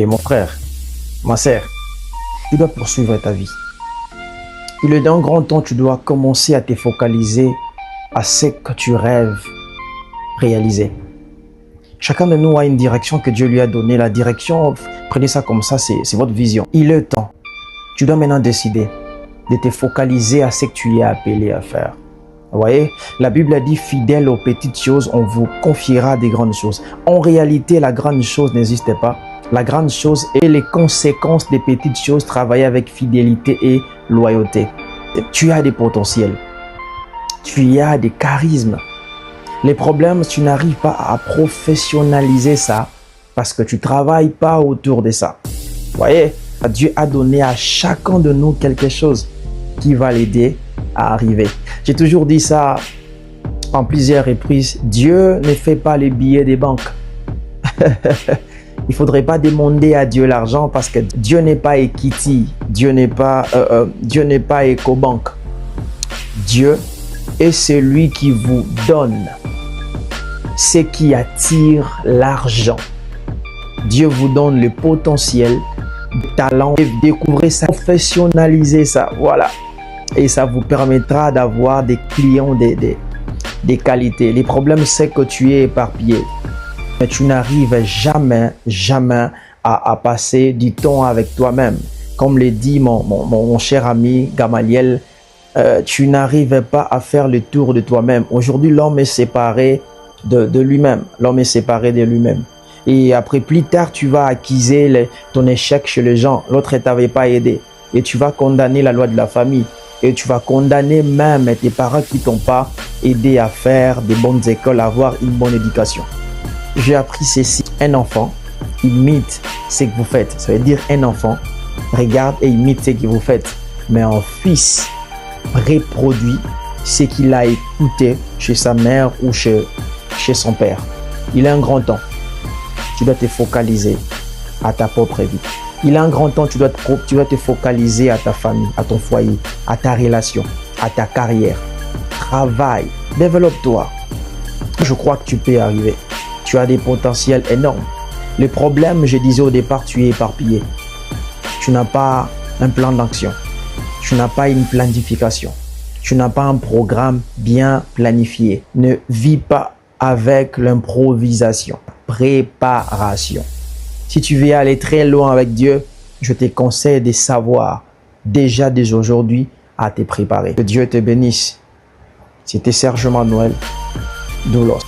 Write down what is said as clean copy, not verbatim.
Et mon frère, ma sœur, tu dois poursuivre ta vie. Il est d'un grand temps, tu dois commencer à te focaliser à ce que tu rêves réaliser. Chacun de nous a une direction que Dieu lui a donnée. La direction, prenez ça comme ça, c'est votre vision. Il est temps. Tu dois maintenant décider de te focaliser à ce que tu es appelé à faire. Vous voyez, la Bible a dit, fidèle aux petites choses, on vous confiera des grandes choses. En réalité, la grande chose n'existe pas. La grande chose est les conséquences des petites choses, travailler avec fidélité et loyauté. Tu as des potentiels. Tu as des charismes. Les problèmes, tu n'arrives pas à professionnaliser ça parce que tu ne travailles pas autour de ça. Vous voyez, Dieu a donné à chacun de nous quelque chose qui va l'aider à arriver. J'ai toujours dit ça en plusieurs reprises. Dieu ne fait pas les billets des banques. Il ne faudrait pas demander à Dieu l'argent parce que Dieu n'est pas Equity, Dieu n'est pas EcoBank. Dieu est celui qui vous donne ce qui attire l'argent. Dieu vous donne le potentiel, le talent, et découvrez ça, professionnalisez ça, voilà. Et ça vous permettra d'avoir des clients, des qualités. Les problèmes, c'est que tu es éparpillé. Mais tu n'arrives jamais à passer du temps avec toi-même. Comme le dit mon cher ami Gamaliel, tu n'arrives pas à faire le tour de toi-même. Aujourd'hui, l'homme est séparé de lui-même. L'homme est séparé de lui-même. Et après, plus tard, tu vas accuser ton échec chez les gens. L'autre ne t'avait pas aidé. Et tu vas condamner la loi de la famille. Et tu vas condamner même tes parents qui ne t'ont pas aidé à faire des bonnes écoles, à avoir une bonne éducation. J'ai appris ceci. Un enfant imite ce que vous faites. Ça veut dire un enfant regarde et imite ce que vous faites. Mais un fils reproduit ce qu'il a écouté chez sa mère ou chez son père. Il est un grand temps. Tu dois te focaliser à ta propre vie. Il est un grand temps, tu dois te focaliser à ta famille, à ton foyer, à ta relation, à ta carrière. Travaille, développe-toi. Je crois que tu peux y arriver. Tu as des potentiels énormes. Le problème, je disais au départ, tu es éparpillé. Tu n'as pas un plan d'action. Tu n'as pas une planification. Tu n'as pas un programme bien planifié. Ne vis pas avec l'improvisation. Préparation. Si tu veux aller très loin avec Dieu, je te conseille de savoir déjà dès aujourd'hui à te préparer. Que Dieu te bénisse. C'était Serge Manuel Doulos.